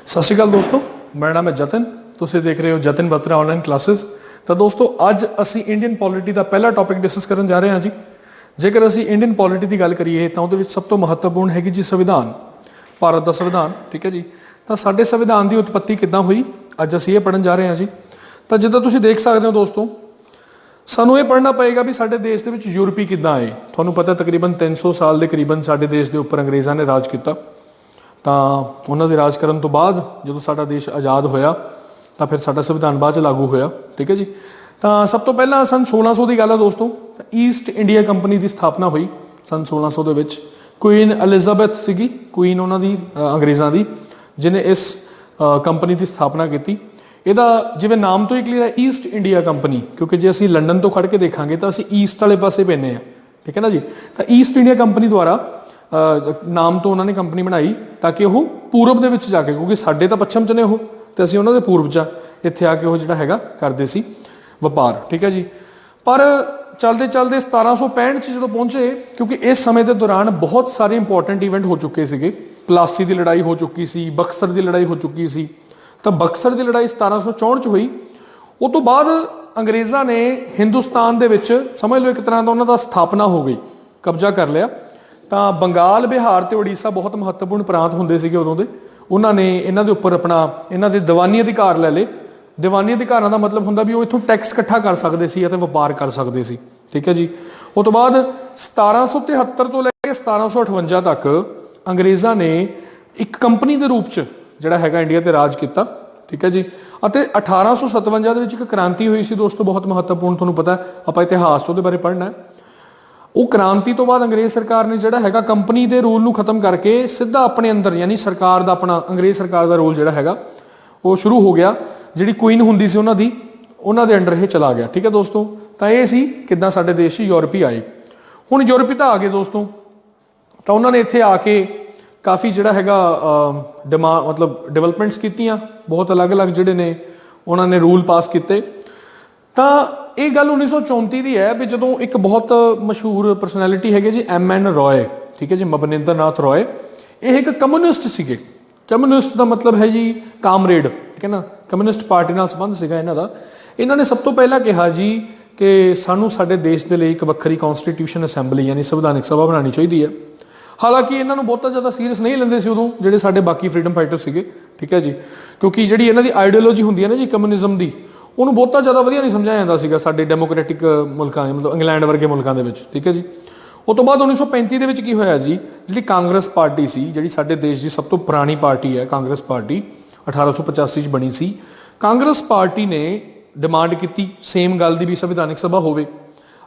सत श्री अकाल दोस्तों, मेरा नाम है जतिन। तुसीं देख रहे हो जतिन बत्रा ऑनलाइन क्लासेस। तो दोस्तों अज असी इंडियन पॉलिटी का पहला टॉपिक डिस्कस करन जा रहे हैं जी। जेकर असी इंडियन पॉलिटी की गल करिए तो उहदे विच सब तो महत्वपूर्ण हैगी जी संविधान, भारत का संविधान। ठीक है जी। तो साडे संविधान की उत्पत्ति किद्दां हुई अज असी ये पढ़न जा रहे हैं जी। तो जिद्दां तुसीं देख सकते हो दोस्तों, सानू ये पढ़ना पएगा भी साडे देश दे विच यूरोपी किद्दां आए। तुहानूं पता तकरीबन 300 साल के करीबन साडे देश के उपर अंग्रेज़ां ने राज किया। तो उन्होंने राज करन तो बाद जो साडा देश आज़ाद होया तो फिर साडा संविधान बाद लागू होया। ठीक है जी। तो सब तो पहला सन 1600 की गल है दोस्तों, ईस्ट इंडिया कंपनी की स्थापना हुई सन 1600 के विच। क्वीन एलिजाबैथ सीगी, क्वीन उन्होंने अंग्रेज़ों की, जिन्हें इस कंपनी की स्थापना की। ਇਹਦਾ जिवें नाम तो ही क्लीयर है ईस्ट इंडिया कंपनी, क्योंकि जे असीं लंडन तो खड़ के देखांगे तो असीं ईस्ट वाले पासे पैने हैं। ठीक है ना जी। तो ईस्ट इंडिया कंपनी द्वारा नाम तो उन्होंने कंपनी बनाई ताकि वह पूरब के विच जाके, क्योंकि साडे तो पश्चिम च ने वो तो असीं उन्होंने पूर्व च इत्थे आके वो जिहड़ा हैगा करदे सी वपार। ठीक है जी। पर चलते चलते 1765 जो पहुंचे, क्योंकि इस समय के दौरान बहुत सारे इंपॉर्टेंट इवेंट हो चुके थे। प्लासी की लड़ाई हो चुकी सी, बक्सर की लड़ाई हो चुकी सी। तो बक्सर की लड़ाई 1764 च हुई। उस तो बाद अंग्रेज़ों ने हिंदुस्तान दे विच समझ लो एक तरह का उन्होंने स्थापना हो गई, कब्जा कर लिया। तो बंगाल, बिहार तो उड़ीसा बहुत महत्वपूर्ण प्रांत होंदे सीगे उदों दे। उन्होंने इन्हां दे उपर अपना इन्हां दे दीवानी अधिकार लै ले। दीवानी अधिकारां दा मतलब हुंदा भी वो इत्थों टैक्स इकट्ठा कर सकते सी अते वपार कर सकते सी। ठीक है जी। उस तो बाद 1773 तो लैके 1758 तक अंग्रेज़ों ने एक कंपनी के रूप च जिहड़ा हैगा इंडिया ते राज किया। ठीक है जी। अते 1857 दे विच एक क्रांति हुई सी दोस्तों, बहुत महत्वपूर्ण। तुहानूं पता है, आपां इतिहास उहदे बारे पढ़ना है। वो क्रांति तो बाद अंग्रेज सरकार ने जिहड़ा हैगा कंपनी के रूल नूं खत्म करके सीधा अपने अंदर यानी सरकार का अपना अंग्रेज सरकार का रूल जिहड़ा हैगा वो शुरू हो गया। जिहड़ी क्वीन हुंदी सी उन्हां दे अंडर ये चला गया। ठीक है दोस्तों। तो ये सी किद्दां साडे देश यूरोपी आए। हुण यूरोपी तो आ गए दोस्तों, तो उन्होंने इत्थे आके काफ़ी जिहड़ा हैगा मतलब डिवेलपमेंट्स कीतियां, बहुत अलग अलग जिहड़े ने उन्होंने रूल पास किए। तो ये गल 1934 की है भी जदों एक बहुत मशहूर परसनैलिटी है जी MN रॉय। ठीक है जी, मबनिंदर नाथ रॉय। ये एक कम्यूनिस्ट सीगे। कम्यूनिस्ट का मतलब है जी कामरेड। ठीक है ना, कम्यूनिस्ट पार्टी नाल संबंध सीगा इन्हां दा। इन्होंने सब तो पहला कहा जी कि सानू साडे देश के लिए एक वक्री कॉन्स्टिट्यूशन असैंबली यानी संविधानिक सभा बनानी चाहिए है। हालांकि इन्हों बहुता ज़्यादा सीरीयस नहीं लेंदे सी उदों जिहड़े साडे बाकी फ्रीडम फाइटर सीगे। ठीक है जी। क्योंकि जिहड़ी इन्हां दी आइडियोलॉजी हुंदी है ना जी कम्यूनिज्म की, उन्होंने बहुता ज़्यादा वधिया नहीं समझाया जाता सीगा साडे डेमोक्रेटिक मुल्कां मतलब इंग्लैंड वर्गे मुल्कां दे विच। ठीक है जी। उस तो बाद 1935 दे विच की होया जी, जिहड़ी कांग्रेस पार्टी सी, जिहड़ी साडे देश की सब तो पुरानी पार्टी है कांग्रेस पार्टी, 1885 च बनी सी। कांग्रेस पार्टी ने डिमांड की सेम गल दी भी संविधानिक सभा होवे।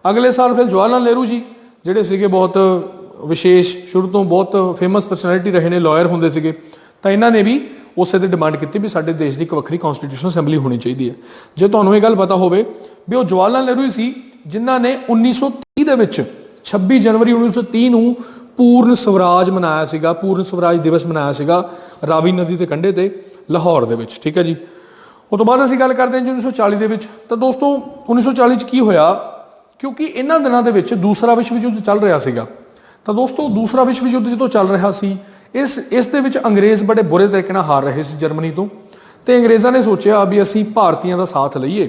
अगले साल फिर जवाहर लाल नेहरू जी जिहड़े सीगे बहुत विशेष शुरू तो बहुत फेमस परसनैलिटी रहे ने, लॉयर होंदे सीगे। तो इन्हों ने भी उस डिमांड की भी साडे देश की एक वक्री कॉन्स्टिट्यूशन असैंबली होनी चाहिए है। जो तुहानूं ये गल पता होवे भी वो जवाहर लाल नेहरू ही सी जिन्हां ने 1930 दे विच 26 जनवरी 1930 नूं पूर्ण स्वराज मनाया सीगा, पूर्ण स्वराज दिवस मनाया सीगा रावी नदी के कंढे ते लाहौर दे विच। ठीक है जी। उस तो बाद असीं गल करते हैं जी 1940 दे विच। तो दोस्तों 1940 की होया, क्योंकि इन्हां दिनां दे विच दूसरा विश्व युद्ध चल रहा सीगा। तो दोस्तों दूसरा विश्व युद्ध जो चल रहा सी इस दे विच अंग्रेज़ बड़े बुरे तरीके नाल हार रहे सी जर्मनी तो। अंग्रेज़ों ने सोचा भी असीं भारतीयों का साथ लईए,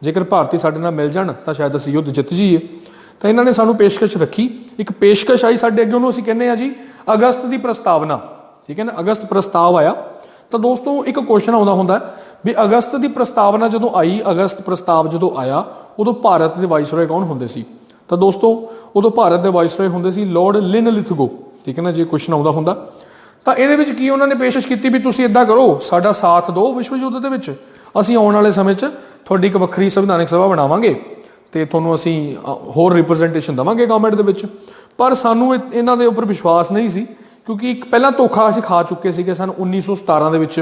जेकर भारती साडे नाल मिल जाण तो शायद असीं युद्ध जित जाइए। तो इन्होंने सानू पेशकश रखी, एक पेशकश आई साडे अगे, उन्होंने असीं कहने आ जी अगस्त की प्रस्तावना। ठीक है ना, अगस्त प्रस्ताव आया। तो दोस्तों एक क्वेश्चन आउंदा हुंदा भी अगस्त की प्रस्तावना जदों आई, अगस्त प्रस्ताव जदों आया उदों भारत के वाइसरॉय कौन होंदे सी? तो दोस्तों उदों भारत के वाइसरॉय होंदे सी लॉर्ड लिनलिथगो। ठीक है ना जी, क्वेश्चन आउंदा हुंदा। तो ये की उन्होंने पेशकश की भी तुसीं इदां करो, साडा साथ दो विश्व युद्ध दे विच, असीं आउण वाले समय च तुहाडी एक वक्री संविधानिक सभा बनावांगे ते तुहानूं असीं होर रिप्रजेंटेशन देवांगे गवर्नमेंट दे विच। पर सानूं इन्हां दे उपर विश्वास नहीं सी, क्योंकि एक पहला धोखा असीं खा चुके सीगे। सन 1917 दे विच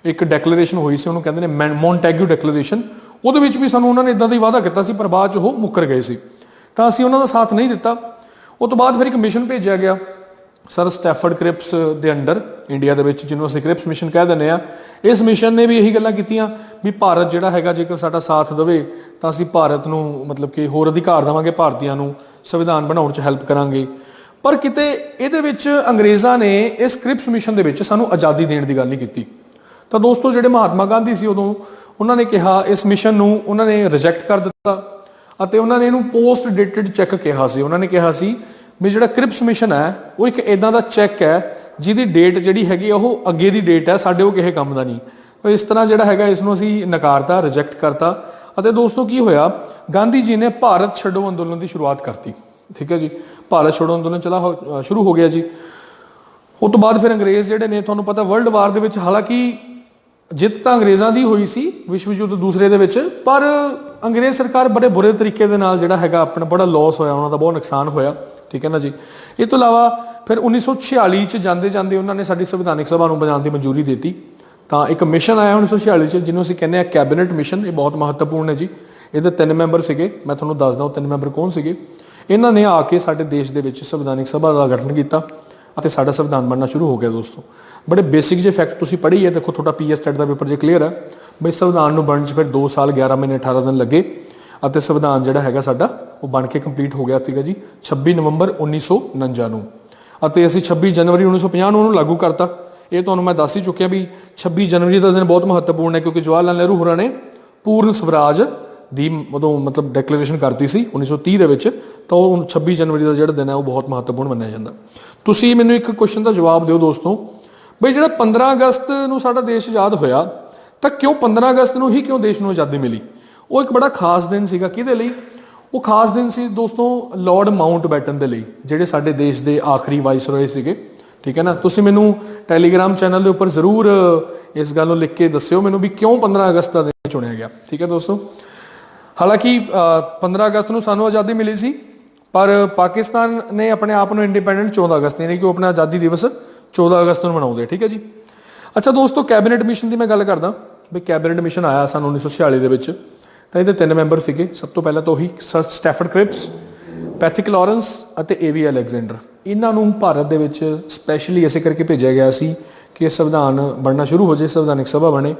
एक डैकलेरेशन हुई सी, उन्होंने कहंदे ने मॉन्टैग्यू डैकलेरेशन। उहदे विच भी सानूं उन्होंने इदां दा वादा किया सी, पर बाद च ओह मुकर गए सी। तो असीं उन्हां दा साथ नहीं दिता। उस तो बाद फिर एक मिशन भेजा गया सर स्टैफर्ड क्रिप्स के अंडर इंडिया के जिन्होंने असीं क्रिप्स मिशन कह दिंदे आ। इस मिशन ने भी यही गल्लां कीतियां भी भारत जिहड़ा हैगा जेकर साडा साथ देवे तो असीं भारत नूं मतलब कि होर अधिकार देवांगे, भारतीयां नूं संविधान बनाउण च हैल्प करांगे। पर किते इहदे विच अंग्रेज़ां ने इस क्रिप्स मिशन दे विच सानूं आज़ादी देण दी गल नहीं कीती। ਤਾਂ ਦੋਸਤੋ ਜਿਹੜੇ ਮਹਾਤਮਾ ਗਾਂਧੀ ਸੀ ਉਦੋਂ ਉਹਨਾਂ ਨੇ ਕਿਹਾ ਇਸ ਮਿਸ਼ਨ ਨੂੰ ਉਹਨਾਂ ਨੇ ਰਿਜੈਕਟ ਕਰ ਦਿੱਤਾ ਅਤੇ ਉਹਨਾਂ ਨੇ ਇਹਨੂੰ ਪੋਸਟ ਡੇਟਡ ਚੈੱਕ ਕਿਹਾ ਸੀ। ਉਹਨਾਂ ਨੇ ਕਿਹਾ ਸੀ ਵੀ ਜਿਹੜਾ ਕ੍ਰਿਪਸ ਮਿਸ਼ਨ ਹੈ ਉਹ ਇੱਕ ਇਦਾਂ ਦਾ ਚੈੱਕ ਹੈ ਜਿਹਦੀ ਡੇਟ ਜਿਹੜੀ ਹੈਗੀ ਉਹ ਅੱਗੇ ਦੀ ਡੇਟ ਹੈ, ਸਾਡੇ ਉਹ ਕਿਸੇ ਕੰਮ ਦਾ ਨਹੀਂ। ਇਸ ਤਰ੍ਹਾਂ ਜਿਹੜਾ ਹੈਗਾ ਇਸ ਨੂੰ ਅਸੀਂ ਨਕਾਰਤਾ, ਰਿਜੈਕਟ ਕਰਤਾ। ਅਤੇ ਦੋਸਤੋ ਕੀ ਹੋਇਆ, ਗਾਂਧੀ ਜੀ ਨੇ ਭਾਰਤ ਛੱਡੋ ਅੰਦੋਲਨ ਦੀ ਸ਼ੁਰੂਆਤ ਕਰਤੀ। ਠੀਕ ਹੈ ਜੀ, ਭਾਰਤ ਛੱਡੋ ਅੰਦੋਲਨ ਸ਼ੁਰੂ ਹੋ ਗਿਆ ਜੀ। ਉਸ ਤੋਂ ਬਾਅਦ ਫਿਰ ਅੰਗਰੇਜ਼ ਜਿਹੜੇ ਨੇ, ਤੁਹਾਨੂੰ ਪਤਾ ਵਰਲਡ ਵਾਰ ਦੇ ਵਿੱਚ ਹਾਲਾਂਕਿ ਜਿੱਤ ਤਾਂ ਅੰਗਰੇਜ਼ਾਂ ਦੀ ਹੋਈ ਸੀ ਵਿਸ਼ਵ ਯੁੱਧ ਦੂਸਰੇ ਦੇ ਵਿੱਚ, ਪਰ ਅੰਗਰੇਜ਼ ਸਰਕਾਰ ਬੜੇ ਬੁਰੇ ਤਰੀਕੇ ਦੇ ਨਾਲ ਜਿਹੜਾ ਹੈਗਾ ਆਪਣਾ ਬੜਾ ਲਾਸ ਹੋਇਆ, ਉਹਨਾਂ ਦਾ ਬਹੁਤ ਨੁਕਸਾਨ ਹੋਇਆ। ਠੀਕ ਹੈ ਨਾ ਜੀ। ਇਹ ਤੋਂ ਇਲਾਵਾ ਫਿਰ 1946 ਚ ਜਾਂਦੇ ਜਾਂਦੇ ਉਹਨਾਂ ਨੇ ਸਾਡੀ ਸੰਵਿਧਾਨਿਕ ਸਭਾ ਨੂੰ ਬਣਾਉਣ ਦੀ ਮਨਜ਼ੂਰੀ ਦਿੱਤੀ। ਤਾਂ ਇੱਕ ਮਿਸ਼ਨ ਆਇਆ 1946 ਚ ਜਿਹਨੂੰ ਅਸੀਂ ਕਹਿੰਦੇ ਆ ਕੈਬਨਿਟ ਮਿਸ਼ਨ। ਇਹ ਬਹੁਤ ਮਹੱਤਵਪੂਰਨ ਹੈ ਜੀ। ਇਹਦੇ 3 ਮੈਂਬਰ ਸੀਗੇ, ਮੈਂ ਤੁਹਾਨੂੰ ਦੱਸਦਾ ਉਹ 3 ਮੈਂਬਰ ਕੌਣ ਸੀਗੇ। ਇਹਨਾਂ ਨੇ ਆ ਕੇ ਸਾਡੇ ਦੇਸ਼ ਦੇ ਵਿੱਚ ਸੰਵਿਧਾਨਿਕ ਸਭਾ ਦਾ ਗਠਨ ਕੀਤਾ ਅਤੇ ਸਾਡਾ ਸੰਵਿਧਾਨ ਬਣਨਾ ਸ਼ੁਰੂ ਹੋ ਗਿਆ। ਦੋਸਤੋ ਬੜੇ ਬੇਸਿਕ ਜਿਹੇ ਫੈਕਟ ਤੁਸੀਂ ਪੜ੍ਹੀ ਹੈ, ਦੇਖੋ ਤੁਹਾਡਾ ਪੀਐਸ ਟੈਟ ਦਾ ਪੇਪਰ ਜੇ ਕਲੀਅਰ ਹੈ ਬਈ ਸੰਵਿਧਾਨ ਨੂੰ ਬਣਨ 'ਚ ਫਿਰ 2 ਸਾਲ 11 ਮਹੀਨੇ 18 ਦਿਨ ਲੱਗੇ ਅਤੇ ਸੰਵਿਧਾਨ ਜਿਹੜਾ ਹੈਗਾ ਸਾਡਾ ਉਹ ਬਣ ਕੇ ਕੰਪਲੀਟ ਹੋ ਗਿਆ ਸੀਗਾ ਜੀ 26 ਨਵੰਬਰ 1949 ਨੂੰ। ਅਤੇ ਅਸੀਂ 26 ਜਨਵਰੀ 1950 ਨੂੰ ਉਹਨੂੰ ਲਾਗੂ ਕਰਤਾ। ਇਹ ਤੁਹਾਨੂੰ ਮੈਂ ਦੱਸ ਹੀ ਚੁੱਕਿਆ ਵੀ 26 ਜਨਵਰੀ ਦਾ ਦਿਨ ਬਹੁਤ ਮਹੱਤਵਪੂਰਨ ਹੈ ਕਿਉਂਕਿ ਜਵਾਹਰ ਲਾਲ ਨਹਿਰੂ ਹੋਰਾਂ ਨੇ ਪੂਰਨ ਸਵਰਾਜ ਦੀ ਉਦੋਂ ਮਤਲਬ ਡੈਕਲੇਰੇਸ਼ਨ ਕਰਤੀ ਸੀ 1930 ਦੇ ਵਿੱਚ। ਤਾਂ ਉਹ 26 ਜਨਵਰੀ ਦਾ ਜਿਹੜਾ ਦਿਨ ਹੈ ਉਹ ਬਹੁਤ ਮਹੱਤਵਪੂਰਨ ਮੰਨਿਆ ਜਾਂਦਾ। ਤੁਸੀਂ ਮੈਨੂੰ ਇੱਕ ਕੁਐਸਚਨ ਦਾ ਜਵਾਬ ਦਿਓ ਦੋਸਤੋ, ਬਈ ਜਿਹੜਾ 15 ਅਗਸਤ ਨੂੰ ਸਾਡਾ ਦੇਸ਼ ਆਜ਼ਾਦ ਹੋਇਆ ਤਾਂ ਕਿਉਂ 15 ਅਗਸਤ ਨੂੰ ਹੀ ਕਿਉਂ ਦੇਸ਼ ਨੂੰ ਆਜ਼ਾਦੀ ਮਿਲੀ? ਉਹ ਇੱਕ ਬੜਾ ਖਾਸ ਦਿਨ ਸੀਗਾ। ਕਿਹਦੇ ਲਈ ਉਹ ਖਾਸ ਦਿਨ ਸੀ ਦੋਸਤੋ? ਲਾਰਡ ਮਾਊਂਟ ਬੈਟਨ ਦੇ ਲਈ, ਜਿਹੜੇ ਸਾਡੇ ਦੇਸ਼ ਦੇ ਆਖਰੀ ਵਾਇਸਰੋਏ ਸੀਗੇ। ਠੀਕ ਹੈ ਨਾ। ਤੁਸੀਂ ਮੈਨੂੰ ਟੈਲੀਗ੍ਰਾਮ ਚੈਨਲ ਦੇ ਉੱਪਰ ਜ਼ਰੂਰ ਇਸ ਗੱਲ ਨੂੰ ਲਿਖ ਕੇ ਦੱਸਿਓ ਮੈਨੂੰ ਵੀ ਕਿਉਂ 15 ਅਗਸਤ ਦਾ ਦਿਨ ਚੁਣਿਆ ਗਿਆ। ਠੀਕ ਹੈ ਦੋਸਤੋ। ਹਾਲਾਂਕਿ 15 ਅਗਸਤ ਨੂੰ ਸਾਨੂੰ ਆਜ਼ਾਦੀ ਮਿਲੀ ਸੀ, ਪਰ ਪਾਕਿਸਤਾਨ ਨੇ ਆਪਣੇ ਆਪ ਨੂੰ ਇੰਡੀਪੈਂਡੈਂਟ 14 ਅਗਸਤ ਯਾਨੀ ਕਿ ਉਹ ਆਪਣਾ ਆਜ਼ਾਦੀ ਦਿਵਸ 14 ਅਗਸਤ ਨੂੰ ਮਨਾਉਂਦੇ। ਠੀਕ ਹੈ ਜੀ। ਅੱਛਾ ਦੋਸਤੋ, ਕੈਬਨਿਟ ਮਿਸ਼ਨ ਦੀ ਮੈਂ ਗੱਲ ਕਰਦਾ ਵੀ ਕੈਬਨਿਟ ਮਿਸ਼ਨ ਆਇਆ ਸਨ 1946 ਦੇ ਵਿੱਚ। ਤਾਂ ਇਹਦੇ 3 ਮੈਂਬਰ ਸੀਗੇ। ਸਭ ਤੋਂ ਪਹਿਲਾਂ ਤਾਂ ਉਹੀ ਸਰ ਸਟੈਫਰਡ ਕ੍ਰਿਪਸ, ਪੈਥਿਕ ਲਾਰੈਂਸ ਅਤੇ ਏਵੀ ਅਲੈਗਜ਼ੈਂਡਰ। ਇਹਨਾਂ ਨੂੰ ਭਾਰਤ ਦੇ ਵਿੱਚ ਸਪੈਸ਼ਲੀ ਇਸੇ ਕਰਕੇ ਭੇਜਿਆ ਗਿਆ ਸੀ ਕਿ ਸੰਵਿਧਾਨ ਬਣਨਾ ਸ਼ੁਰੂ ਹੋ ਜਾਏ, ਸੰਵਿਧਾਨਿਕ ਸਭਾ ਬਣੇ।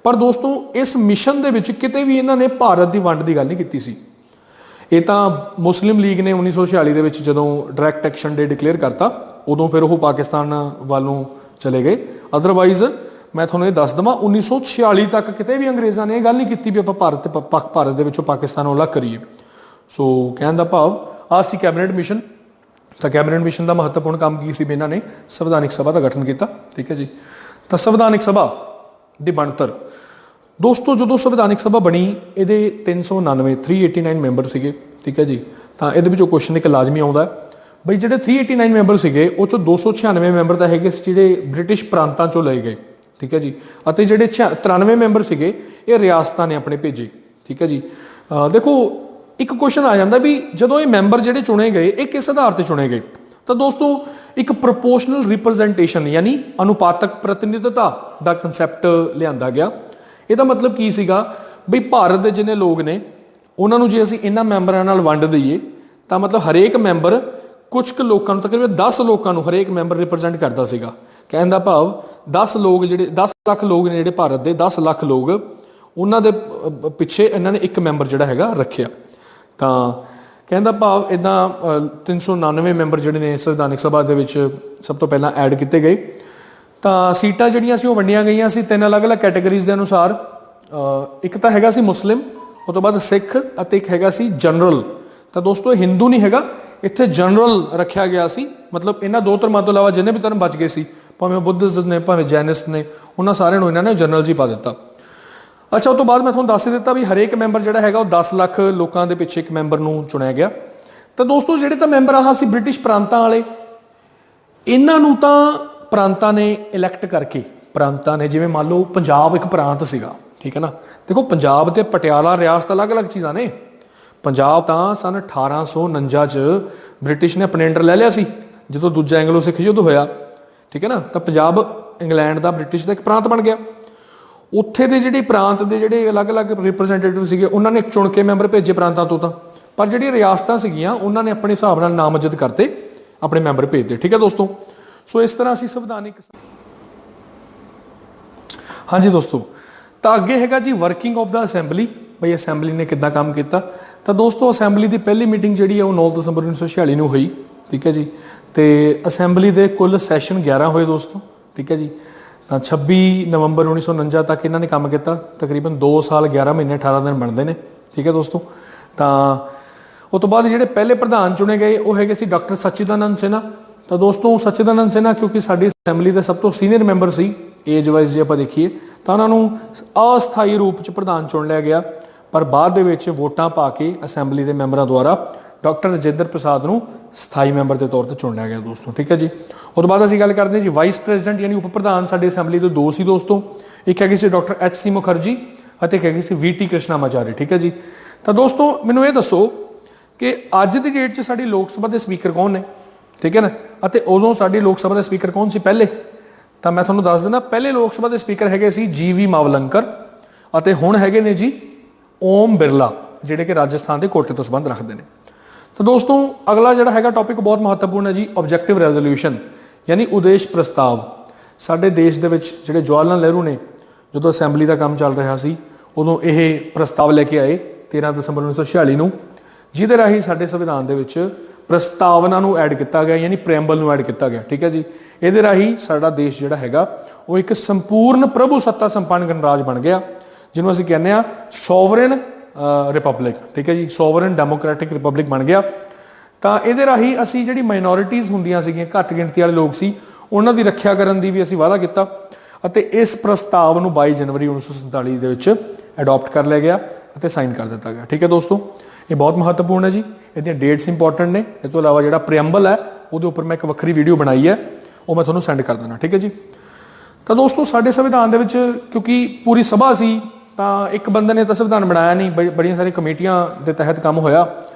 ਪਰ ਦੋਸਤੋ ਇਸ ਮਿਸ਼ਨ ਦੇ ਵਿੱਚ ਕਿਤੇ ਵੀ ਇਹਨਾਂ ਨੇ ਭਾਰਤ ਦੀ ਵੰਡ ਦੀ ਗੱਲ ਨਹੀਂ ਕੀਤੀ ਸੀ। ਇਹ ਤਾਂ ਮੁਸਲਿਮ ਲੀਗ ਨੇ 1946 ਦੇ ਵਿੱਚ ਜਦੋਂ ਡਾਇਰੈਕਟ ਐਕਸ਼ਨ ਡੇ ਡਿਕਲੇਅਰ ਕਰਤਾ ਉਦੋਂ ਫਿਰ ਉਹ ਪਾਕਿਸਤਾਨ ਵੱਲੋਂ ਚਲੇ ਗਏ। ਅਦਰਵਾਈਜ਼ ਮੈਂ ਤੁਹਾਨੂੰ ਇਹ ਦੱਸ ਦੇਵਾਂ 1946 ਤੱਕ ਕਿਤੇ ਵੀ ਅੰਗਰੇਜ਼ਾਂ ਨੇ ਇਹ ਗੱਲ ਨਹੀਂ ਕੀਤੀ ਵੀ ਆਪਾਂ ਭਾਰਤ ਦੇ ਵਿੱਚੋਂ ਪਾਕਿਸਤਾਨ ਨੂੰ ਅਲੱਗ ਕਰੀਏ। ਸੋ ਕਹਿਣ ਦਾ ਭਾਵ ਆਹ ਸੀ ਕੈਬਨਿਟ ਮਿਸ਼ਨ। ਤਾਂ ਕੈਬਨਿਟ ਮਿਸ਼ਨ ਦਾ ਮਹੱਤਵਪੂਰਨ ਕੰਮ ਕੀ ਸੀ ਵੀ ਇਹਨਾਂ ਨੇ ਸੰਵਿਧਾਨਿਕ ਸਭਾ ਦਾ ਗਠਨ ਕੀਤਾ। ਠੀਕ ਹੈ ਜੀ। ਤਾਂ ਸੰਵਿਧਾਨਿਕ ਸਭਾ ਦੀ ਬਣਤਰ ਦੋਸਤੋ, ਜਦੋਂ ਸੰਵਿਧਾਨਿਕ ਸਭਾ ਬਣੀ ਇਹਦੇ 389 ਮੈਂਬਰ ਸੀਗੇ। ਠੀਕ ਹੈ ਜੀ। ਤਾਂ ਇਹਦੇ ਵਿੱਚੋਂ ਕੁਐਸਚਨ ਇੱਕ ਲਾਜ਼ਮੀ ਆਉਂਦਾ ਬਈ ਜਿਹੜੇ 389 ਮੈਂਬਰ ਸੀਗੇ ਉਹ ਚੋਂ 296 ਮੈਂਬਰ ਤਾਂ ਹੈਗੇ ਸੀ ਜਿਹੜੇ ਬ੍ਰਿਟਿਸ਼ ਪ੍ਰਾਂਤਾਂ ਚੋਂ ਲਏ ਗਏ। ਠੀਕ ਹੈ ਜੀ। ਅਤੇ ਜਿਹੜੇ 93 ਮੈਂਬਰ ਸੀਗੇ ਇਹ ਰਿਆਸਤਾਂ ਨੇ ਆਪਣੇ ਭੇਜੇ। ਠੀਕ ਹੈ ਜੀ। ਦੇਖੋ ਇੱਕ ਕੁਐਸਚਨ ਆ ਜਾਂਦਾ ਵੀ ਜਦੋਂ ਇਹ ਮੈਂਬਰ ਜਿਹੜੇ ਚੁਣੇ ਗਏ ਇਹ ਕਿਸ ਆਧਾਰ ਤੇ ਚੁਣੇ ਗਏ? ਤਾਂ ਦੋਸਤੋ ਇੱਕ ਪ੍ਰੋਪੋਰਸ਼ਨਲ ਰਿਪਰੈਜ਼ੈਂਟੇਸ਼ਨ ਯਾਨੀ ਅਨੁਪਾਤਕ ਪ੍ਰਤੀਨਿਧਤਾ ਦਾ ਕਨਸੈਪਟ ਲਿਆਂਦਾ ਗਿਆ। ਇਹਦਾ ਮਤਲਬ ਕੀ ਸੀਗਾ ਬਈ ਭਾਰਤ ਦੇ ਜਿੰਨੇ ਲੋਕ ਨੇ ਉਹਨਾਂ ਨੂੰ ਜੇ ਅਸੀਂ ਇਹਨਾਂ ਮੈਂਬਰਾਂ ਨਾਲ ਵੰਡ ਦਈਏ ਤਾਂ ਮਤਲਬ ਹਰੇਕ ਮੈਂਬਰ ਕੁਝ ਕੁ ਲੋਕਾਂ ਨੂੰ, ਤਕਰੀਬਨ 10 ਲੋਕਾਂ ਨੂੰ ਹਰੇਕ ਮੈਂਬਰ ਰਿਪਰੈਜ਼ੈਂਟ ਕਰਦਾ ਸੀਗਾ। ਕਹਿਣ ਦਾ ਭਾਵ 10 ਲੋਕ ਜਿਹੜੇ 10 ਲੱਖ ਲੋਕ ਨੇ ਜਿਹੜੇ ਭਾਰਤ ਦੇ 10 ਲੱਖ ਲੋਕ ਉਹਨਾਂ ਦੇ ਪਿੱਛੇ ਇਹਨਾਂ ਨੇ ਇੱਕ ਮੈਂਬਰ ਜਿਹੜਾ ਹੈਗਾ ਰੱਖਿਆ। ਤਾਂ ਕਹਿਣ ਦਾ ਭਾਵ ਇੱਦਾਂ 399 ਮੈਂਬਰ ਜਿਹੜੇ ਨੇ ਸੰਵਿਧਾਨਿਕ ਸਭਾ ਦੇ ਵਿੱਚ ਸਭ ਤੋਂ ਪਹਿਲਾਂ ਐਡ ਕੀਤੇ ਗਏ। ਤਾਂ ਸੀਟਾਂ ਜਿਹੜੀਆਂ ਸੀ ਉਹ ਵੰਡੀਆਂ ਗਈਆਂ ਸੀ 3 ਅਲੱਗ-ਅਲੱਗ ਕੈਟਾਗਰੀਜ਼ ਦੇ ਅਨੁਸਾਰ। ਇੱਕ ਤਾਂ ਹੈਗਾ ਸੀ ਮੁਸਲਿਮ, ਉਸ ਤੋਂ ਬਾਅਦ ਸਿੱਖ ਅਤੇ ਇੱਕ ਹੈਗਾ ਸੀ ਜਨਰਲ। ਤਾਂ ਦੋਸਤੋ ਇਹ ਹਿੰਦੂ ਨਹੀਂ ਹੈਗਾ, ਇੱਥੇ ਜਨਰਲ ਰੱਖਿਆ ਗਿਆ ਸੀ। ਮਤਲਬ ਇਹਨਾਂ 2 ਧਰਮਾਂ ਤੋਂ ਇਲਾਵਾ ਜਿੰਨੇ ਵੀ ਧਰਮ ਬਚ ਗਏ ਸੀ, ਭਾਵੇਂ ਬੁੱਧਿਸਟ ਨੇ ਭਾਵੇਂ ਜੈਨਿਸਟ ਨੇ, ਉਹਨਾਂ ਸਾਰਿਆਂ ਨੂੰ ਇਹਨਾਂ ਨੇ ਜਨਰਲ ਜੀ ਪਾ ਦਿੱਤਾ। ਅੱਛਾ, ਉਸ ਤੋਂ ਬਾਅਦ ਮੈਂ ਤੁਹਾਨੂੰ ਦੱਸ ਦਿੱਤਾ ਵੀ ਹਰੇਕ ਮੈਂਬਰ ਜਿਹੜਾ ਹੈਗਾ ਉਹ 10 ਲੱਖ ਲੋਕਾਂ ਦੇ ਪਿੱਛੇ ਇੱਕ ਮੈਂਬਰ ਨੂੰ ਚੁਣਿਆ ਗਿਆ। ਤਾਂ ਦੋਸਤੋ ਜਿਹੜੇ ਤਾਂ ਮੈਂਬਰ ਆਹ ਸੀ ਬ੍ਰਿਟਿਸ਼ ਪ੍ਰਾਂਤਾਂ ਵਾਲੇ, ਇਹਨਾਂ ਨੂੰ ਤਾਂ ਪ੍ਰਾਂਤਾਂ ਨੇ ਇਲੈਕਟ ਕਰਕੇ, ਪ੍ਰਾਂਤਾਂ ਨੇ ਜਿਵੇਂ ਮੰਨ ਲਓ ਪੰਜਾਬ ਇੱਕ ਪ੍ਰਾਂਤ ਸੀਗਾ। ਠੀਕ ਹੈ ਨਾ। ਦੇਖੋ ਪੰਜਾਬ ਤੇ ਪਟਿਆਲਾ ਰਿਆਸਤ ਅਲੱਗ-ਅਲੱਗ ਚੀਜ਼ਾਂ ਨੇ। ਪੰਜਾਬ ਤਾਂ ਸਨ 1849 ਚ ਬ੍ਰਿਟਿਸ਼ ਨੇ ਆਪਣੇ ਅੰਡਰ ਲੈ ਲਿਆ ਸੀ ਜਦੋਂ ਦੂਜਾ ਐਂਗਲੋ ਸਿੱਖ ਯੁੱਧ ਹੋਇਆ। ਠੀਕ ਹੈ ਨਾ। ਤਾਂ ਪੰਜਾਬ ਇੰਗਲੈਂਡ ਦਾ ਬ੍ਰਿਟਿਸ਼ ਦਾ ਇੱਕ ਪ੍ਰਾਂਤ ਬਣ ਗਿਆ। ਉੱਥੇ ਦੇ ਜਿਹੜੇ ਪ੍ਰਾਂਤ ਦੇ ਜਿਹੜੇ ਅਲੱਗ-ਅਲੱਗ ਰਿਪਰੈਜ਼ੈਂਟੇਟਿਵ ਸੀਗੇ ਉਹਨਾਂ ਨੇ ਚੁਣ ਕੇ ਮੈਂਬਰ ਭੇਜੇ ਪ੍ਰਾਂਤਾਂ ਤੋਂ। ਤਾਂ ਪਰ ਜਿਹੜੀਆਂ ਰਿਆਸਤਾਂ ਸੀਗੀਆਂ ਉਹਨਾਂ ਨੇ ਆਪਣੇ ਹਿਸਾਬ ਨਾਲ ਨਾਮਜ਼ਦ ਕਰਤੇ, ਆਪਣੇ ਮੈਂਬਰ ਭੇਜਦੇ। ਠੀਕ ਹੈ ਦੋਸਤੋ। ਸੋ ਇਸ ਤਰ੍ਹਾਂ ਅਸੀਂ ਸੰਵਿਧਾਨਿਕ ਹਾਂਜੀ ਦੋਸਤੋ। ਤਾਂ ਅੱਗੇ ਹੈਗਾ ਜੀ ਵਰਕਿੰਗ ਆਫ ਦਾ ਅਸੈਂਬਲੀ, ਬਈ ਅਸੈਂਬਲੀ ਨੇ ਕਿੱਦਾਂ ਕੰਮ ਕੀਤਾ। ਤਾਂ ਦੋਸਤੋ ਅਸੈਂਬਲੀ ਦੀ ਪਹਿਲੀ ਮੀਟਿੰਗ ਜਿਹੜੀ ਹੈ ਉਹ 9 ਦਸੰਬਰ 1946 ਨੂੰ ਹੋਈ। ਠੀਕ ਹੈ ਜੀ। ਤੇ ਅਸੈਂਬਲੀ ਦੇ ਕੁੱਲ ਸੈਸ਼ਨ 11 ਹੋਏ ਦੋਸਤੋ। ਠੀਕ ਹੈ ਜੀ। ਤਾਂ 26 ਨਵੰਬਰ 1949 ਤੱਕ ਇਹਨਾਂ ਨੇ ਕੰਮ ਕੀਤਾ। ਤਕਰੀਬਨ 2 ਸਾਲ 11 ਮਹੀਨੇ 18 ਦਿਨ ਬਣਦੇ ਨੇ। ਠੀਕ ਹੈ ਦੋਸਤੋ। ਤਾਂ ਉਸ ਤੋਂ ਬਾਅਦ ਜਿਹੜੇ ਪਹਿਲੇ ਪ੍ਰਧਾਨ ਚੁਣੇ ਗਏ ਉਹ ਹੈਗੇ ਸੀ ਡਾਕਟਰ ਸਚਿਦਾਨੰਦ ਸਿਨਹਾ। ਤਾਂ ਦੋਸਤੋ ਸਚਿਦਾਨੰਦ ਸਿਨਹਾ ਕਿਉਂਕਿ ਸਾਡੀ ਅਸੈਂਬਲੀ ਦੇ ਸਭ ਤੋਂ ਸੀਨੀਅਰ ਮੈਂਬਰ ਸੀ ਏਜ ਵਾਈਜ਼ ਜੇ ਆਪਾਂ ਦੇਖੀਏ ਤਾਂ ਉਹਨਾਂ ਨੂੰ ਅਸਥਾਈ ਰੂਪ 'ਚ ਪ੍ਰਧਾਨ ਚੁਣ ਲਿਆ ਗਿਆ, ਪਰ ਬਾਅਦ ਦੇ ਵਿੱਚ ਵੋਟਾਂ ਪਾ ਕੇ ਅਸੈਂਬਲੀ ਦੇ ਮੈਂਬਰਾਂ ਦੁਆਰਾ ਡਾਕਟਰ ਰਜਿੰਦਰ ਪ੍ਰਸਾਦ ਨੂੰ ਸਥਾਈ ਮੈਂਬਰ ਦੇ ਤੌਰ ਤੇ ਚੁਣ ਲਿਆ ਗਿਆ ਦੋਸਤੋ। ਠੀਕ ਹੈ ਜੀ। ਉਸ ਤੋਂ ਬਾਅਦ ਅਸੀਂ ਗੱਲ ਕਰਦੇ ਹਾਂ ਜੀ ਵਾਈਸ ਪ੍ਰੈਜ਼ੀਡੈਂਟ ਯਾਨੀ ਉਪ ਪ੍ਰਧਾਨ। ਸਾਡੀ ਅਸੈਂਬਲੀ ਦੇ 2 ਸੀ ਦੋਸਤੋ, ਇੱਕ ਹੈਗੀ ਸੀ ਡਾਕਟਰ HC ਮੁਖਰਜੀ ਅਤੇ ਇੱਕ ਹੈਗੀ ਸੀ VT ਕ੍ਰਿਸ਼ਨਾਮਾਚਾਰੀ। ਠੀਕ ਹੈ ਜੀ। ਤਾਂ ਦੋਸਤੋ ਮੈਨੂੰ ਇਹ ਦੱਸੋ ਕਿ ਅੱਜ ਦੀ ਡੇਟ 'ਚ ਸਾਡੀ ਲੋਕ ਸਭਾ ਦੇ ਸਪੀਕਰ ਕੌਣ ਨੇ? ਠੀਕ ਹੈ ਨਾ। ਅਤੇ ਉਦੋਂ ਸਾਡੀ ਲੋਕ ਸਭਾ ਦੇ ਸਪੀਕਰ ਕੌਣ ਸੀ ਪਹਿਲੇ? ਤਾਂ ਮੈਂ ਤੁਹਾਨੂੰ ਦੱਸ ਦਿੰਦਾ, ਪਹਿਲੇ ਲੋਕ ਸਭਾ ਦੇ ਸਪੀਕਰ ਹੈਗੇ ਸੀ GV ਮਾਵਲੰਕਰ ਅਤੇ ਹੁਣ ਹੈਗੇ ਨੇ ਜੀ ਓਮ ਬਿਰਲਾ, ਜਿਹੜੇ ਕਿ ਰਾਜਸਥਾਨ ਦੇ ਕੋਟੇ ਤੋਂ ਸੰਬੰਧ ਰੱਖਦੇ ਨੇ। ਤਾਂ ਦੋਸਤੋ ਅਗਲਾ ਜਿਹੜਾ ਹੈਗਾ ਟੌਪਿਕ ਬਹੁਤ ਮਹੱਤਵਪੂਰਨ ਹੈ ਜੀ, ਆਬਜੈਕਟਿਵ ਰੈਜ਼ੋਲੂਸ਼ਨ ਯਾਨੀ ਉਦੇਸ਼ ਪ੍ਰਸਤਾਵ। ਸਾਡੇ ਦੇਸ਼ ਦੇ ਵਿੱਚ ਜਿਹੜੇ ਜਵਾਹਰ ਲਾਲ ਨਹਿਰੂ ਨੇ ਜਦੋਂ ਅਸੈਂਬਲੀ ਦਾ ਕੰਮ ਚੱਲ ਰਿਹਾ ਸੀ ਉਦੋਂ ਇਹ ਪ੍ਰਸਤਾਵ ਲੈ ਕੇ ਆਏ 13 ਦਸੰਬਰ 1946 ਨੂੰ, ਜਿਹਦੇ ਰਾਹੀਂ ਸਾਡੇ ਸੰਵਿਧਾਨ ਦੇ ਵਿੱਚ ਪ੍ਰਸਤਾਵਨਾ ਨੂੰ ਐਡ ਕੀਤਾ ਗਿਆ ਯਾਨੀ ਪ੍ਰੈਂਬਲ ਨੂੰ ਐਡ ਕੀਤਾ ਗਿਆ। ਠੀਕ ਹੈ ਜੀ। ਇਹਦੇ ਰਾਹੀਂ ਸਾਡਾ ਦੇਸ਼ ਜਿਹੜਾ ਹੈਗਾ ਉਹ ਇੱਕ ਸੰਪੂਰਨ ਪ੍ਰਭੂ ਸੱਤਾ ਸੰਪੰਨ ਗਣਰਾਜ ਬਣ ਗਿਆ, ਜਿਹਨੂੰ ਅਸੀਂ ਕਹਿੰਦੇ ਆ ਸੋਵਰਨ ਰਿਪਬਲਿਕ। ਠੀਕ ਹੈ ਜੀ। ਸੋਵਰਨ ਡੈਮੋਕ੍ਰੈਟਿਕ ਰਿਪਬਲਿਕ ਬਣ ਗਿਆ। ਤਾਂ ਇਹਦੇ ਰਾਹੀਂ ਅਸੀਂ ਜਿਹੜੀ ਮਾਈਨੋਰਿਟੀਜ਼ ਹੁੰਦੀਆਂ ਸੀਗੀਆਂ, ਘੱਟ ਗਿਣਤੀ ਵਾਲੇ ਲੋਕ ਸੀ, ਉਹਨਾਂ ਦੀ ਰੱਖਿਆ ਕਰਨ ਦੀ ਵੀ ਅਸੀਂ ਵਾਅਦਾ ਕੀਤਾ ਅਤੇ ਇਸ ਪ੍ਰਸਤਾਵ ਨੂੰ 22 ਜਨਵਰੀ 1947 ਦੇ ਵਿੱਚ ਅਡਾਪਟ ਕਰ ਲਿਆ ਗਿਆ ਅਤੇ ਸਾਈਨ ਕਰ ਦਿੱਤਾ ਗਿਆ। ਠੀਕ ਹੈ ਦੋਸਤੋ। ਇਹ ਬਹੁਤ ਮਹੱਤਵਪੂਰਨ ਹੈ ਜੀ, ਇਹਦੀਆਂ ਡੇਟਸ ਇੰਪੋਰਟੈਂਟ ਨੇ। ਇਸ ਤੋਂ ਇਲਾਵਾ ਜਿਹੜਾ ਪ੍ਰੀਐਂਬਲ ਹੈ ਉਹਦੇ ਉੱਪਰ ਮੈਂ ਇੱਕ ਵੱਖਰੀ ਵੀਡੀਓ ਬਣਾਈ ਹੈ, ਉਹ ਮੈਂ ਤੁਹਾਨੂੰ ਸੈਂਡ ਕਰ ਦੇਣਾ। ਠੀਕ ਹੈ ਜੀ। ਤਾਂ ਦੋਸਤੋ ਸਾਡੇ ਸੰਵਿਧਾਨ ਦੇ ਵਿੱਚ ਕਿਉਂਕਿ ਪੂਰੀ ਸਭਾ ਸੀ ਤਾਂ ਇੱਕ ਬੰਦੇ ਨੇ ਤਾਂ ਸੰਵਿਧਾਨ ਬਣਾਇਆ ਨਹੀਂ, ਬੜੀਆਂ ਸਾਰੀਆਂ ਕਮੇਟੀਆਂ ਦੇ ਤਹਿਤ ਕੰਮ ਹੋਇਆ।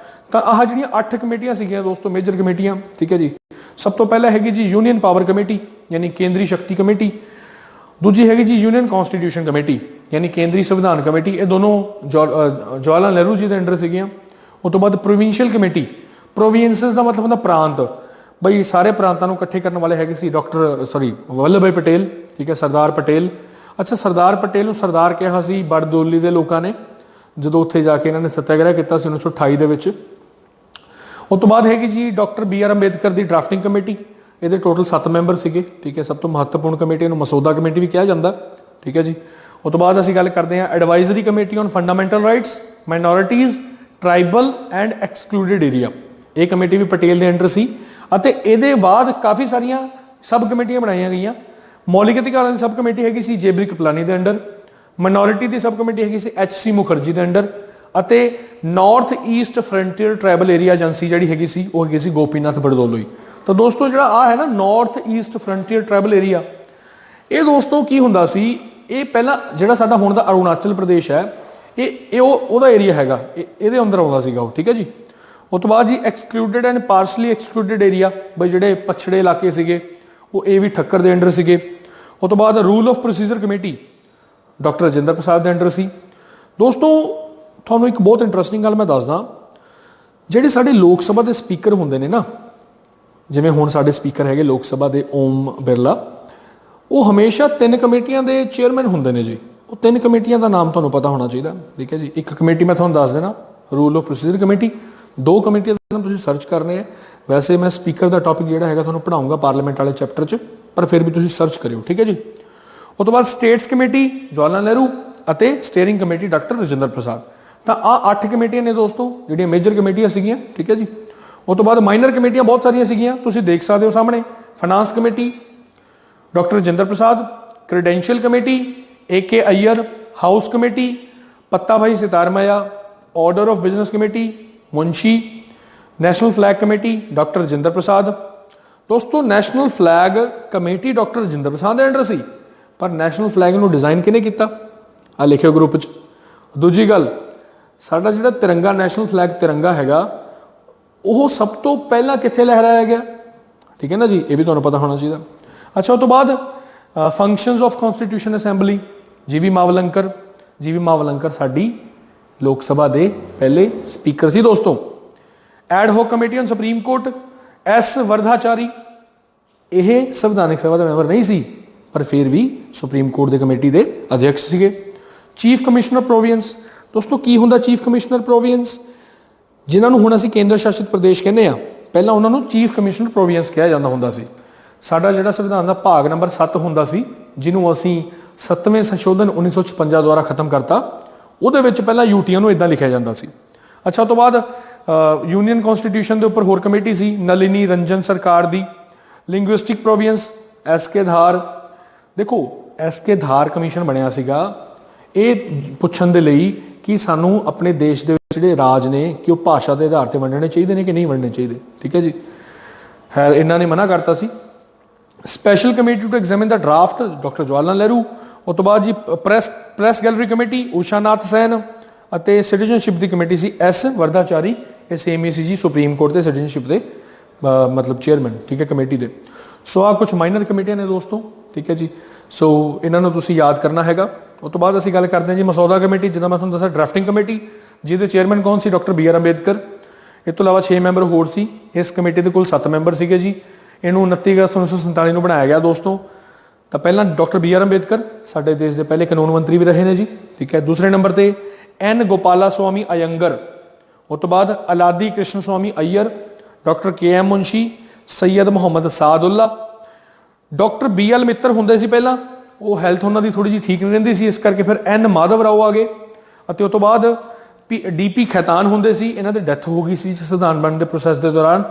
ਤਾਂ ਆਹ ਜਿਹੜੀਆਂ 8 ਕਮੇਟੀਆਂ ਸੀਗੀਆਂ ਦੋਸਤੋ, ਮੇਜਰ ਕਮੇਟੀਆਂ। ਠੀਕ ਹੈ ਜੀ। ਸਭ ਤੋਂ ਪਹਿਲਾਂ ਹੈਗੀ ਜੀ ਯੂਨੀਅਨ ਪਾਵਰ ਕਮੇਟੀ ਯਾਨੀ ਕੇਂਦਰੀ ਸ਼ਕਤੀ ਕਮੇਟੀ। ਦੂਜੀ ਹੈਗੀ ਜੀ ਯੂਨੀਅਨ ਕਨਸਟੀਟਿਊਸ਼ਨ ਕਮੇਟੀ ਯਾਨੀ ਕੇਂਦਰੀ ਸੰਵਿਧਾਨ ਕਮੇਟੀ। ਇਹ ਦੋਨੋਂ ਜਵਾਹਰ ਲਾਲ ਨਹਿਰੂ ਜੀ ਦੇ ਅੰਡਰ ਸੀਗੀਆਂ। ਉਸ ਤੋਂ ਬਾਅਦ ਪ੍ਰੋਵਿੰਸ਼ੀਅਲ ਕਮੇਟੀ, ਪ੍ਰੋਵਿੰਸਸ ਦਾ ਮਤਲਬ ਹੁੰਦਾ ਪ੍ਰਾਂਤ, ਬਈ ਸਾਰੇ ਪ੍ਰਾਂਤਾਂ ਨੂੰ ਇਕੱਠੇ ਕਰਨ ਵਾਲੇ ਹੈਗੇ ਸੀ ਵੱਲਭ ਭਾਈ ਪਟੇਲ। ਠੀਕ ਹੈ, ਸਰਦਾਰ ਪਟੇਲ। ਅੱਛਾ, ਸਰਦਾਰ ਪਟੇਲ ਨੂੰ ਸਰਦਾਰ ਕਿਹਾ ਸੀ ਬੜਦੌਲੀ ਦੇ ਲੋਕਾਂ ਨੇ ਜਦੋਂ ਉੱਥੇ ਜਾ ਕੇ ਇਹਨਾਂ ਨੇ ਸੱਤਿਆਗ੍ਰਹਿ ਕੀਤਾ ਸੀ 1928 ਦੇ ਵਿੱਚ। ਉਸ ਤੋਂ ਬਾਅਦ ਹੈਗੀ ਜੀ ਡਾਕਟਰ BR ਅੰਬੇਦਕਰ ਦੀ ਡਰਾਫਟਿੰਗ ਕਮੇਟੀ। ਇਹਦੇ ਟੋਟਲ 7 ਮੈਂਬਰ ਸੀਗੇ। ਠੀਕ ਹੈ। ਸਭ ਤੋਂ ਮਹੱਤਵਪੂਰਨ ਕਮੇਟੀ ਨੂੰ ਮਸੌਦਾ ਕਮੇਟੀ ਵੀ ਕਿਹਾ ਜਾਂਦਾ। ਠੀਕ ਹੈ ਜੀ। ਉਸ ਤੋਂ ਬਾਅਦ ਅਸੀਂ ਗੱਲ ਕਰਦੇ ਹਾਂ advisory committee on fundamental rights, minorities, tribal and excluded area. ਇਹ ਕਮੇਟੀ ਵੀ ਪਟੇਲ ਦੇ ਅੰਡਰ ਸੀ ਅਤੇ ਇਹਦੇ ਬਾਅਦ ਕਾਫੀ ਸਾਰੀਆਂ ਸਬ ਕਮੇਟੀਆਂ ਬਣਾਈਆਂ ਗਈਆਂ। ਮੌਲਿਕ ਅਧਿਕਾਰਾਂ ਦੀ ਸਬ ਕਮੇਟੀ ਹੈਗੀ ਸੀ JB ਕ੍ਰਿਪਲਾਨੀ ਦੇ ਅੰਡਰ। ਮਾਈਨੋਰਿਟੀ ਦੀ ਸਬ ਕਮੇਟੀ ਹੈਗੀ ਸੀ HC ਮੁਖਰਜੀ ਦੇ ਅੰਡਰ ਅਤੇ north East frontier tribal area agency ਜਿਹੜੀ ਹੈਗੀ ਸੀ ਉਹ ਹੈਗੀ ਸੀ ਗੋਪੀਨਾਥ ਬੜਦੋਲੋਈ। ਤਾਂ ਦੋਸਤੋ ਜਿਹੜਾ ਆ ਹੈ ਨਾ north East frontier tribal area, ਇਹ ਦੋਸਤੋ ਕੀ ਹੁੰਦਾ ਸੀ, ਇਹ ਪਹਿਲਾਂ ਜਿਹੜਾ ਸਾਡਾ ਹੁਣ ਦਾ ਅਰੁਣਾਚਲ ਪ੍ਰਦੇਸ਼ ਹੈ ਇਹ ਉਹਦਾ ਏਰੀਆ ਹੈਗਾ, ਇਹਦੇ ਅੰਦਰ ਆਉਂਦਾ ਸੀਗਾ ਉਹ। ਠੀਕ ਹੈ ਜੀ। ਉਸ ਤੋਂ ਬਾਅਦ ਜੀ ਐਕਸਕਲੂਡਡ ਐਂਡ ਪਾਰਸ਼ਲੀ ਐਕਸਕਲੂਡਡ ਏਰੀਆ, ਬਈ ਜਿਹੜੇ ਪਛੜੇ ਇਲਾਕੇ ਸੀਗੇ ਉਹ ਇਹ ਵੀ ਠੱਕਰ ਦੇ ਅੰਡਰ ਸੀਗੇ। ਉਸ ਤੋਂ ਬਾਅਦ rule of procedure committee doctor Rajendra Prasad ਦੇ ਅੰਡਰ ਸੀ। ਦੋਸਤੋ ਤੁਹਾਨੂੰ ਇੱਕ ਬਹੁਤ ਇੰਟਰਸਟਿੰਗ ਗੱਲ ਮੈਂ ਦੱਸਦਾ, ਜਿਹੜੇ ਸਾਡੇ ਲੋਕ ਸਭਾ ਦੇ ਸਪੀਕਰ ਹੁੰਦੇ ਨੇ ਨਾ, ਜਿਵੇਂ ਹੁਣ ਸਾਡੇ ਸਪੀਕਰ ਹੈਗੇ ਲੋਕ ਸਭਾ ਦੇ ਓਮ ਬਿਰਲਾ, ਉਹ ਹਮੇਸ਼ਾ 3 ਕਮੇਟੀਆਂ ਦੇ ਚੇਅਰਮੈਨ ਹੁੰਦੇ ਨੇ ਜੀ। ਉਹ 3 ਕਮੇਟੀਆਂ ਦਾ ਨਾਮ ਤੁਹਾਨੂੰ ਪਤਾ ਹੋਣਾ ਚਾਹੀਦਾ। ਠੀਕ ਹੈ ਜੀ। ਇੱਕ ਕਮੇਟੀ ਮੈਂ ਤੁਹਾਨੂੰ ਦੱਸ ਦੇਣਾ ਰੂਲ ਆਫ ਪ੍ਰੋਸੀਜਰ ਕਮੇਟੀ। 2 ਕਮੇਟੀਆਂ ਦਾ ਨਾਮ ਤੁਸੀਂ ਸਰਚ ਕਰਨੇ ਹੈ। ਵੈਸੇ ਮੈਂ ਸਪੀਕਰ ਦਾ ਟੌਪਿਕ ਜਿਹੜਾ ਹੈਗਾ ਤੁਹਾਨੂੰ ਪੜਾਉਂਗਾ ਪਾਰਲੀਮੈਂਟ ਵਾਲੇ ਚੈਪਟਰ 'ਚ, ਪਰ ਫਿਰ ਵੀ ਤੁਸੀਂ ਸਰਚ ਕਰਿਓ। ਠੀਕ ਹੈ ਜੀ। ਉਸ ਤੋਂ ਬਾਅਦ ਸਟੇਟਸ ਕਮੇਟੀ ਜਵਾਹਰ ਲਾਲ ਨਹਿਰੂ ਅਤੇ ਸਟੀਅਰਿੰਗ ਕਮੇਟੀ ਡਾਕਟਰ ਰਜਿੰਦਰ ਪ੍ਰਸਾਦ। ਤਾਂ ਆਹ 8 ਕਮੇਟੀਆਂ ਨੇ ਦੋਸਤੋ ਜਿਹੜੀਆਂ ਮੇਜਰ ਕਮੇਟੀਆਂ ਸੀਗੀਆਂ। ਠੀਕ ਹੈ ਜੀ। ਉਸ ਤੋਂ ਬਾਅਦ ਮਾਈਨਰ ਕਮੇਟੀਆਂ ਬਹੁਤ ਸਾਰੀਆਂ ਸੀਗੀਆਂ, ਤੁਸੀਂ ਦੇਖ ਸਕਦੇ ਹੋ ਸਾਹਮਣੇ। Finance committee doctor Rajendra Prasad, credential committee AK Ayyar, house committee Pattabhi Sitaramayya, order of business committee Munshi, national flag committee doctor Rajendra Prasad. ਦੋਸਤੋ national flag committee doctor Rajendra Prasad ਦੇ ਅੰਡਰ ਸੀ, ਪਰ ਨੈਸ਼ਨਲ ਫਲੈਗ ਨੂੰ ਡਿਜ਼ਾਈਨ ਕਿਹਨੇ ਕੀਤਾ ਆ ਲਿਖਿਓ ਗਰੁੱਪ 'ਚ। ਦੂਜੀ ਗੱਲ, ਸਾਡਾ ਜਿਹੜਾ ਤਿਰੰਗਾ ਨੈਸ਼ਨਲ ਫਲੈਗ ਤਿਰੰਗਾ ਹੈਗਾ ਉਹ ਸਭ ਤੋਂ ਪਹਿਲਾਂ ਕਿੱਥੇ ਲਹਿਰਾਇਆ ਗਿਆ? ਠੀਕ ਹੈ ਨਾ ਜੀ, ਇਹ ਵੀ ਤੁਹਾਨੂੰ ਪਤਾ ਹੋਣਾ ਚਾਹੀਦਾ। ਅੱਛਾ, ਉਸ ਤੋਂ ਬਾਅਦ functions of constitution assembly GV Mavalankar. GV Mavalankar ਸਾਡੀ ਲੋਕ ਸਭਾ ਦੇ ਪਹਿਲੇ ਸਪੀਕਰ ਸੀ ਦੋਸਤੋ। Ad hoc committee on supreme court S Varadachari, ਇਹ ਸੰਵਿਧਾਨਕ ਸਭਾ ਦਾ ਮੈਂਬਰ ਨਹੀਂ ਸੀ ਪਰ ਫਿਰ ਵੀ ਸੁਪਰੀਮ ਕੋਰਟ ਦੇ ਕਮੇਟੀ ਦੇ ਅਧਿਆਕਸ਼ ਸੀਗੇ। Chief commissioner provinces. ਦੋਸਤੋ ਕੀ ਹੁੰਦਾ ਚੀਫ ਕਮਿਸ਼ਨਰ ਪ੍ਰੋਵੀਐਂਸ? ਜਿਨ੍ਹਾਂ ਨੂੰ ਹੁਣ ਅਸੀਂ ਕੇਂਦਰ ਸ਼ਾਸਿਤ ਪ੍ਰਦੇਸ਼ ਕਹਿੰਦੇ ਆ, ਪਹਿਲਾਂ ਉਹਨਾਂ ਨੂੰ ਚੀਫ ਕਮਿਸ਼ਨਰ ਪ੍ਰੋਵੀਐਂਸ ਕਿਹਾ ਜਾਂਦਾ ਹੁੰਦਾ ਸੀ। ਸਾਡਾ ਜਿਹੜਾ ਸੰਵਿਧਾਨ ਦਾ ਭਾਗ ਨੰਬਰ 7 ਹੁੰਦਾ ਸੀ ਜਿਹਨੂੰ ਅਸੀਂ 7ਵੇਂ ਸੰਸ਼ੋਧਨ 1956 ਦੁਆਰਾ ਖਤਮ ਕਰਤਾ। ਉਹਦੇ ਵਿੱਚ ਪਹਿਲਾਂ ਯੂਟੀਆਂ ਨੂੰ ਇਦਾਂ ਲਿਖਿਆ ਜਾਂਦਾ ਸੀ। ਅੱਛਾ, ਤੋਂ ਬਾਅਦ ਯੂਨੀਅਨ ਕਨਸਟੀਟਿਊਸ਼ਨ ਦੇ ਉੱਪਰ ਹੋਰ ਕਮੇਟੀ ਸੀ ਨਲਿਨੀ ਰੰਜਨ ਸਰਕਾਰ ਦੀ। ਲਿੰਗੁਇਸਟਿਕ ਪ੍ਰੋਵੀਐਂਸ ਐਸ.ਕੇ. ਧਾਰ। ਦੇਖੋ ਐਸ.ਕੇ. ਧਾਰ ਕਮਿਸ਼ਨ ਬਣਿਆ ਸੀਗਾ ਇਹ ਪੁੱਛਣ ਦੇ ਲਈ ਕਿ ਸਾਨੂੰ ਆਪਣੇ ਦੇਸ਼ ਦੇ ਵਿੱਚ ਜਿਹੜੇ ਰਾਜ ਨੇ ਕਿ ਉਹ ਭਾਸ਼ਾ ਦੇ ਆਧਾਰ ਤੇ ਵੰਡਣੇ ਚਾਹੀਦੇ ਨੇ ਕਿ ਨਹੀਂ ਵੰਡਣੇ ਚਾਹੀਦੇ। ਠੀਕ ਹੈ ਜੀ, ਹੈ ਇਹਨਾਂ ਨੇ ਮਨਾ ਕਰਤਾ ਸੀ। Special committee to examine the draft doctor Jawahar Lal Nehru. ਉਸ ਤੋਂ ਬਾਅਦ ਜੀ press gallery committee Usha Nath Sen ਅਤੇ ਸਿਟੀਜ਼ਨਸ਼ਿਪ ਦੀ ਕਮੇਟੀ ਸੀ ਐਸ ਵਰਦਾਚਾਰੀ। ਇਹ ਸੇਮ ਹੀ ਸੀ ਜੀ ਸੁਪਰੀਮ ਕੋਰਟ ਦੇ ਸਿਟੀਜ਼ਨਸ਼ਿਪ ਦੇ ਮਤਲਬ ਚੇਅਰਮੈਨ। ਠੀਕ ਹੈ, ਕਮੇਟੀ ਦੇ। ਸੋ ਆ ਕੁਝ ਮਾਈਨਰ ਕਮੇਟੀਆਂ ਨੇ ਦੋਸਤੋ। ਠੀਕ ਹੈ ਜੀ, ਸੋ ਇਹਨਾਂ ਨੂੰ ਤੁਸੀਂ ਯਾਦ ਕਰਨਾ ਹੈਗਾ। ਉਸ ਤੋਂ ਬਾਅਦ ਅਸੀਂ ਗੱਲ ਕਰਦੇ ਹਾਂ ਜੀ ਮਸੌਦਾ ਕਮੇਟੀ, ਜਿੱਦਾਂ ਮੈਂ ਤੁਹਾਨੂੰ ਦੱਸਿਆ ਡਰਾਫਟਿੰਗ ਕਮੇਟੀ, ਜਿਹਦੇ ਚੇਅਰਮੈਨ ਕੌਣ ਸੀ? Doctor B R Ambedkar. ਇਸ ਤੋਂ ਇਲਾਵਾ 6 ਮੈਂਬਰ ਹੋਰ ਸੀ। ਇਸ ਕਮੇਟੀ ਦੇ ਕੁੱਲ 7 ਮੈਂਬਰ ਸੀਗੇ ਜੀ। ਇਹਨੂੰ 29 ਅਗਸਤ 1947 ਨੂੰ ਬਣਾਇਆ ਗਿਆ ਦੋਸਤੋ। ਤਾਂ ਪਹਿਲਾਂ ਡਾਕਟਰ ਬੀ ਆਰ ਅੰਬੇਦਕਰ ਸਾਡੇ ਦੇਸ਼ ਦੇ ਪਹਿਲੇ ਕਾਨੂੰਨ ਮੰਤਰੀ ਵੀ ਰਹੇ ਨੇ ਜੀ। ਠੀਕ ਹੈ, ਦੂਸਰੇ ਨੰਬਰ ਤੇ ਐਨ ਗੋਪਾਲਾ ਸਵਾਮੀ ਅਯੰਗਰ। ਉਸ ਤੋਂ ਬਾਅਦ Alladi Krishnaswami Ayyar, doctor K M Munshi, Syed Mohammad Saadulla, doctor B L Mitter ਹੁੰਦੇ ਸੀ ਪਹਿਲਾਂ। ਉਹ ਹੈਲਥ ਉਹਨਾਂ ਦੀ ਥੋੜੀ ਜਿਹੀ ਠੀਕ ਨਹੀਂ ਰਹਿੰਦੀ ਸੀ, ਇਸ ਕਰਕੇ ਫਿਰ ਐਨ ਮਾਧਵ ਰਾਓ ਆ ਗਏ। ਅਤੇ ਉਸ ਤੋਂ ਬਾਅਦ ਡੀ.ਪੀ ਖੈਤਾਨ ਹੁੰਦੇ ਸੀ। ਇਹਨਾਂ ਦੀ ਡੈਥ ਹੋ ਗਈ ਸੀ ਸੰਵਿਧਾਨ ਬਣਨ ਦੇ ਪ੍ਰੋਸੈਸ ਦੇ ਦੌਰਾਨ।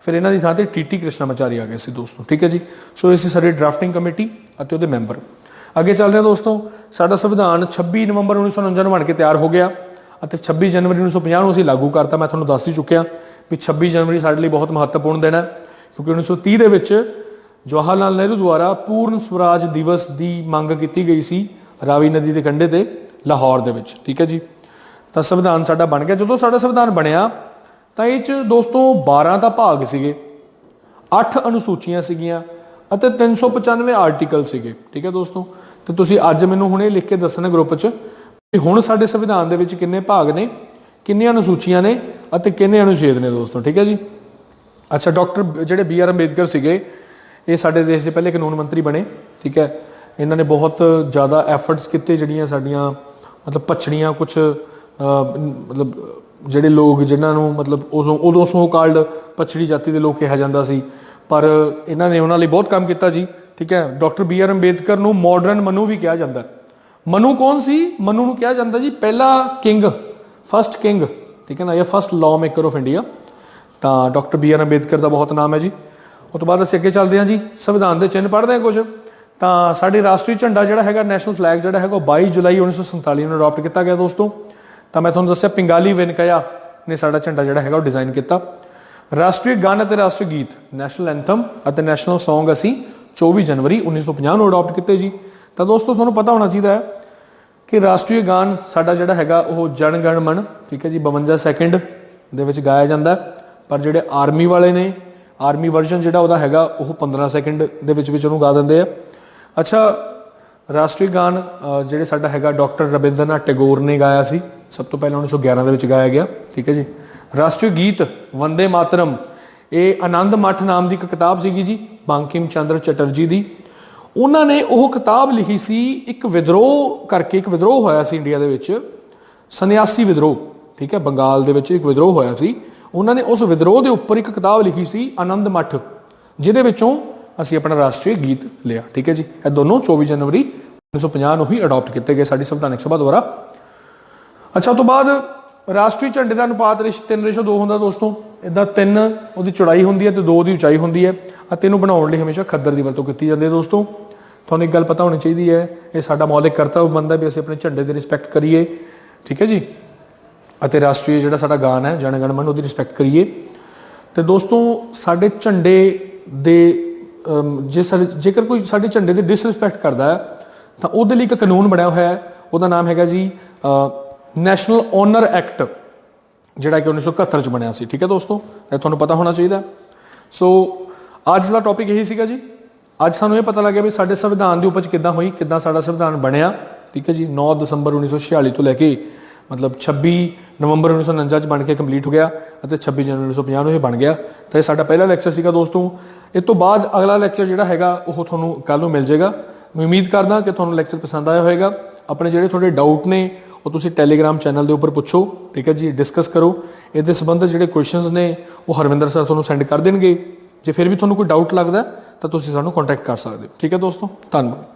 ਫਿਰ ਇਹਨਾਂ ਦੀ ਥਾਂ ਤੇ ਟੀ.ਟੀ. ਕ੍ਰਿਸ਼ਨਾਮਾਚਾਰੀ ਆ ਗਏ ਸੀ ਦੋਸਤੋ। ਠੀਕ ਹੈ ਜੀ, ਸੋ ਇਹ ਸੀ ਸਾਡੀ ਡਰਾਫਟਿੰਗ ਕਮੇਟੀ ਅਤੇ ਉਹਦੇ ਮੈਂਬਰ। ਅੱਗੇ ਚੱਲਦੇ ਹਾਂ ਦੋਸਤੋ। ਸਾਡਾ ਸੰਵਿਧਾਨ 26 ਨਵੰਬਰ 1949 ਨੂੰ ਬਣ ਕੇ ਤਿਆਰ ਹੋ ਗਿਆ ਅਤੇ 26 ਜਨਵਰੀ 1950 ਨੂੰ ਅਸੀਂ ਲਾਗੂ ਕਰਤਾ। ਮੈਂ ਤੁਹਾਨੂੰ ਦੱਸ ਹੀ ਚੁੱਕਿਆ ਵੀ 26 ਜਨਵਰੀ ਸਾਡੇ ਲਈ ਬਹੁਤ ਮਹੱਤਵਪੂਰਨ ਦਿਨ ਹੈ, ਕਿਉਂਕਿ 1930 ਦੇ ਵਿੱਚ ਜਵਾਹਰ ਲਾਲ ਨਹਿਰੂ ਦੁਆਰਾ ਪੂਰਨ ਸਵਰਾਜ ਦਿਵਸ ਦੀ ਮੰਗ ਕੀਤੀ ਗਈ ਸੀ ਰਾਵੀ ਨਦੀ ਦੇ ਕੰਢੇ ਤੇ ਲਾਹੌਰ ਦੇ ਵਿੱਚ। ਠੀਕ ਹੈ ਜੀ, ਤਾਂ ਸੰਵਿਧਾਨ ਸਾਡਾ ਬਣ ਗਿਆ। ਜਦੋਂ ਸਾਡਾ ਸੰਵਿਧਾਨ ਬਣਿਆ ਤਾਂ ਇਹ 'ਚ ਦੋਸਤੋ 12 ਤਾਂ ਭਾਗ ਸੀਗੇ, 8 ਅਨੁਸੂਚੀਆਂ ਸੀਗੀਆਂ ਅਤੇ 395 ਆਰਟੀਕਲ ਸੀਗੇ। ਠੀਕ ਹੈ ਦੋਸਤੋ, ਤੇ ਤੁਸੀਂ ਅੱਜ ਮੈਨੂੰ ਹੁਣੇ ਲਿਖ ਕੇ ਦੱਸਣਾ ਗਰੁੱਪ 'ਚ ਕਿ ਹੁਣ ਸਾਡੇ ਸੰਵਿਧਾਨ ਦੇ ਵਿੱਚ ਕਿੰਨੇ ਭਾਗ ਨੇ, ਕਿੰਨੀਆਂ ਅਨੁਸੂਚੀਆਂ ਨੇ ਅਤੇ ਕਿੰਨੇ ਅਨੁਛੇਦ ਨੇ ਦੋਸਤੋ। ਠੀਕ ਹੈ ਜੀ। ਅੱਛਾ, ਡਾਕਟਰ ਜਿਹੜੇ ਬੀ ਆਰ ਅੰਬੇਦਕਰ ਸੀਗੇ ਇਹ ਸਾਡੇ ਦੇਸ਼ ਦੇ ਪਹਿਲੇ ਕਾਨੂੰਨ ਮੰਤਰੀ ਬਣੇ। ਠੀਕ ਹੈ, ਇਹਨਾਂ ਨੇ ਬਹੁਤ ਜ਼ਿਆਦਾ ਐਫਰਟਸ ਕੀਤੇ ਜਿਹੜੀਆਂ ਸਾਡੀਆਂ ਮਤਲਬ ਪਛੜੀਆਂ ਕੁਝ ਮਤਲਬ ਜਿਹੜੇ ਲੋਕ ਜਿਨ੍ਹਾਂ ਨੂੰ ਮਤਲਬ ਉਦੋਂ ਸੋ ਕਾਲਡ ਪਛੜੀ ਜਾਤੀ ਦੇ ਲੋਕ ਕਿਹਾ ਜਾਂਦਾ ਸੀ, ਪਰ ਇਹਨਾਂ ਨੇ ਉਹਨਾਂ ਲਈ ਬਹੁਤ ਕੰਮ ਕੀਤਾ ਜੀ। ਠੀਕ ਹੈ, ਡਾਕਟਰ ਬੀ ਆਰ ਅੰਬੇਦਕਰ ਨੂੰ ਮਾਡਰਨ ਮਨੂ ਵੀ ਕਿਹਾ ਜਾਂਦਾ। ਮਨੂ ਕੌਣ ਸੀ? ਮਨੂ ਨੂੰ ਕਿਹਾ ਜਾਂਦਾ ਜੀ ਪਹਿਲਾ ਕਿੰਗ, ਫਸਟ ਕਿੰਗ। ਠੀਕ ਹੈ ਨਾ, ਇਹ first law maker of India. ਤਾਂ ਡਾਕਟਰ ਬੀ ਆਰ ਅੰਬੇਦਕਰ ਦਾ ਬਹੁਤ ਨਾਮ ਹੈ ਜੀ। ਉਸ ਤੋਂ ਬਾਅਦ ਅਸੀਂ ਅੱਗੇ ਚੱਲਦੇ ਹਾਂ ਜੀ। ਸੰਵਿਧਾਨ ਦੇ ਚਿੰਨ੍ਹ ਪੜ੍ਹਦੇ ਹਾਂ ਕੁਝ। ਤਾਂ ਸਾਡੇ ਰਾਸ਼ਟਰੀ ਝੰਡਾ ਜਿਹੜਾ ਹੈਗਾ, ਨੈਸ਼ਨਲ ਫਲੈਗ ਜਿਹੜਾ ਹੈਗਾ, ਉਹ 22 ਜੁਲਾਈ 1947 ਨੂੰ ਅਡਾਪਟ ਕੀਤਾ ਗਿਆ ਦੋਸਤੋ। ਤਾਂ ਮੈਂ ਤੁਹਾਨੂੰ ਦੱਸਿਆ ਪਿੰਗਾਲੀ ਵੈਨਕਇਆ ਨੇ ਸਾਡਾ ਝੰਡਾ ਜਿਹੜਾ ਹੈਗਾ ਉਹ ਡਿਜ਼ਾਈਨ ਕੀਤਾ। ਰਾਸ਼ਟਰੀ ਗਾਨ ਅਤੇ ਰਾਸ਼ਟਰੀ ਗੀਤ, ਨੈਸ਼ਨਲ ਐਂਥਮ ਅਤੇ ਨੈਸ਼ਨਲ ਸੌਂਗ ਅਸੀਂ 24 ਜਨਵਰੀ 1950 ਨੂੰ ਅਡਾਪਟ ਕੀਤੇ ਜੀ। ਤਾਂ ਦੋਸਤੋ ਤੁਹਾਨੂੰ ਪਤਾ ਹੋਣਾ ਚਾਹੀਦਾ ਹੈ ਕਿ ਰਾਸ਼ਟਰੀ ਗਾਨ ਸਾਡਾ ਜਿਹੜਾ ਹੈਗਾ ਉਹ ਜਨ ਗਣ ਮਨ। ਠੀਕ ਹੈ ਜੀ, 52 ਸੈਕਿੰਡ ਦੇ ਵਿੱਚ ਗਾਇਆ ਜਾਂਦਾ, ਪਰ ਜਿਹੜੇ ਆਰਮੀ ਵਾਲੇ ਨੇ ਆਰਮੀ ਵਰਜ਼ਨ ਜਿਹੜਾ ਉਹਦਾ ਹੈਗਾ ਉਹ 15 ਸੈਕਿੰਡ ਦੇ ਵਿੱਚ ਉਹਨੂੰ ਗਾ ਦਿੰਦੇ ਆ। ਅੱਛਾ, ਰਾਸ਼ਟਰੀ ਗਾਨ ਜਿਹੜੇ ਸਾਡਾ ਹੈਗਾ ਡਾਕਟਰ ਰਵਿੰਦਰਨਾਥ ਟੈਗੋਰ ਨੇ ਗਾਇਆ ਸੀ, ਸਭ ਤੋਂ ਪਹਿਲਾਂ 1911 ਦੇ ਵਿੱਚ ਗਾਇਆ ਗਿਆ। ਠੀਕ ਹੈ ਜੀ। ਰਾਸ਼ਟਰੀ ਗੀਤ ਵੰਦੇ ਮਾਤਰਮ, ਇਹ ਆਨੰਦ ਮੱਠ ਨਾਮ ਦੀ ਇੱਕ ਕਿਤਾਬ ਸੀਗੀ ਜੀ ਬੰਕਿਮ ਚੰਦਰ ਚਟਰਜੀ ਦੀ। ਉਹਨਾਂ ਨੇ ਉਹ ਕਿਤਾਬ ਲਿਖੀ ਸੀ ਇੱਕ ਵਿਦਰੋਹ ਕਰਕੇ। ਇੱਕ ਵਿਦਰੋਹ ਹੋਇਆ ਸੀ ਇੰਡੀਆ ਦੇ ਵਿੱਚ, ਸੰਨਿਆਸੀ ਵਿਦਰੋਹ। ਠੀਕ ਹੈ, ਬੰਗਾਲ ਦੇ ਵਿੱਚ ਇੱਕ ਵਿਦਰੋਹ ਹੋਇਆ ਸੀ। ਉਹਨਾਂ ਨੇ ਉਸ ਵਿਦਰੋਹ ਦੇ ਉੱਪਰ ਇੱਕ ਕਿਤਾਬ ਲਿਖੀ ਸੀ ਆਨੰਦ ਮੱਠ, ਜਿਹਦੇ ਵਿੱਚੋਂ ਅਸੀਂ ਆਪਣਾ ਰਾਸ਼ਟਰੀ ਗੀਤ ਲਿਆ। ਠੀਕ ਹੈ ਜੀ, ਇਹ ਦੋਨੋਂ 24 ਜਨਵਰੀ 1950 ਨੂੰ ਹੀ ਅਡਾਪਟ ਕੀਤੇ ਗਏ ਸਾਡੀ ਸੰਵਿਧਾਨਕ ਸਭਾ ਦੁਆਰਾ। ਅੱਛਾ, ਉਸ ਤੋਂ ਬਾਅਦ ਰਾਸ਼ਟਰੀ ਝੰਡੇ ਦਾ ਅਨੁਪਾਤ 3:2 ਹੁੰਦਾ ਦੋਸਤੋ। ਇੱਦਾਂ 3 ਉਹਦੀ ਚੌੜਾਈ ਹੁੰਦੀ ਹੈ ਤੇ 2 ਦੀ ਉਚਾਈ ਹੁੰਦੀ ਹੈ ਅਤੇ ਇਹਨੂੰ ਬਣਾਉਣ ਲਈ ਹਮੇਸ਼ਾ ਖੱਦਰ ਦੀ ਵਰਤੋਂ ਕੀਤੀ ਜਾਂਦੀ ਹੈ ਦੋਸਤੋ। ਤੁਹਾਨੂੰ ਇੱਕ ਗੱਲ ਪਤਾ ਹੋਣੀ ਚਾਹੀਦੀ ਹੈ, ਇਹ ਸਾਡਾ ਮੌਲਿਕ ਕਰਤੱਵ ਬਣਦਾ ਵੀ ਅਸੀਂ ਆਪਣੇ ਝੰਡੇ ਦੀ ਰਿਸਪੈਕਟ ਕਰੀਏ। ਠੀਕ ਹੈ ਜੀ, ਅਤੇ ਰਾਸ਼ਟਰੀ ਜਿਹੜਾ ਸਾਡਾ ਗਾਨ ਹੈ ਜਨ ਗਣ ਮਨ, ਉਹਦੀ ਰਿਸਪੈਕਟ ਕਰੀਏ। ਤੇ ਦੋਸਤੋ ਸਾਡੇ ਝੰਡੇ ਦੇ ਜੇਕਰ ਕੋਈ ਸਾਡੇ ਝੰਡੇ ਦੀ ਡਿਸਰਿਸਪੈਕਟ ਕਰਦਾ ਹੈ ਤਾਂ ਉਹਦੇ ਲਈ ਇੱਕ ਕਾਨੂੰਨ ਬਣਿਆ ਹੋਇਆ ਹੈ, ਉਹਦਾ ਨਾਮ ਹੈਗਾ ਜੀ ਨੈਸ਼ਨਲ ਓਨਰ ਐਕਟ, ਜਿਹੜਾ ਕਿ 1971 ਚ ਬਣਿਆ ਸੀ। ਠੀਕ ਹੈ ਦੋਸਤੋ, ਇਹ ਤੁਹਾਨੂੰ ਪਤਾ ਹੋਣਾ ਚਾਹੀਦਾ। ਸੋ ਅੱਜ ਦਾ ਟੌਪਿਕ ਇਹੀ ਸੀਗਾ ਜੀ। ਅੱਜ ਸਾਨੂੰ ਇਹ ਪਤਾ ਲੱਗਿਆ ਵੀ ਸਾਡੇ ਸੰਵਿਧਾਨ ਦੀ ਉਪਜ ਕਿੱਦਾਂ ਹੋਈ, ਕਿੱਦਾਂ ਸਾਡਾ ਸੰਵਿਧਾਨ ਬਣਿਆ। ਠੀਕ ਹੈ ਜੀ, 9 ਦਸੰਬਰ 1946 ਤੋਂ ਲੈ ਕੇ ਮਤਲਬ 26 ਨਵੰਬਰ 1949 ਚ ਬਣ ਕੇ ਕੰਪਲੀਟ ਹੋ ਗਿਆ ਅਤੇ 26 ਜਨਵਰੀ 1950 ਨੂੰ ਇਹ ਬਣ ਗਿਆ। ਤਾਂ ਇਹ ਸਾਡਾ ਪਹਿਲਾ ਲੈਕਚਰ ਸੀਗਾ ਦੋਸਤੋ। ਇਸ ਤੋਂ ਬਾਅਦ ਅਗਲਾ ਲੈਕਚਰ ਜਿਹੜਾ ਹੈਗਾ ਉਹ ਤੁਹਾਨੂੰ ਕੱਲ ਨੂੰ ਮਿਲ ਜਾਏਗਾ। ਮੈਂ ਉਮੀਦ ਕਰਦਾ ਕਿ ਤੁਹਾਨੂੰ ਲੈਕਚਰ ਪਸੰਦ ਆਇਆ ਹੋਵੇਗਾ। ਆਪਣੇ ਜਿਹੜੇ ਤੁਹਾਡੇ ਡਾਊਟ ਨੇ ਉਹ ਤੁਸੀਂ ਟੈਲੀਗ੍ਰਾਮ ਚੈਨਲ ਦੇ ਉੱਪਰ ਪੁੱਛੋ। ਠੀਕ ਹੈ ਜੀ, ਡਿਸਕਸ ਕਰੋ। ਇਹਦੇ ਸੰਬੰਧਿਤ ਜਿਹੜੇ ਕੁਐਸਚਨਸ ਨੇ ਉਹ ਹਰਵਿੰਦਰ ਸਰ ਤੁਹਾਨੂੰ ਸੈਂਡ ਕਰ ਦੇਣਗੇ। ਜੇ ਫਿਰ ਵੀ ਤੁਹਾਨੂੰ ਕੋਈ ਡਾਊਟ ਲੱਗਦਾ ਤਾਂ ਤੁਸੀਂ ਸਾਨੂੰ ਕੰਟੈਕਟ ਕਰ ਸਕਦੇ ਹੋ। ਠੀਕ ਹੈ ਦੋਸਤੋ, ਧੰਨਵਾਦ।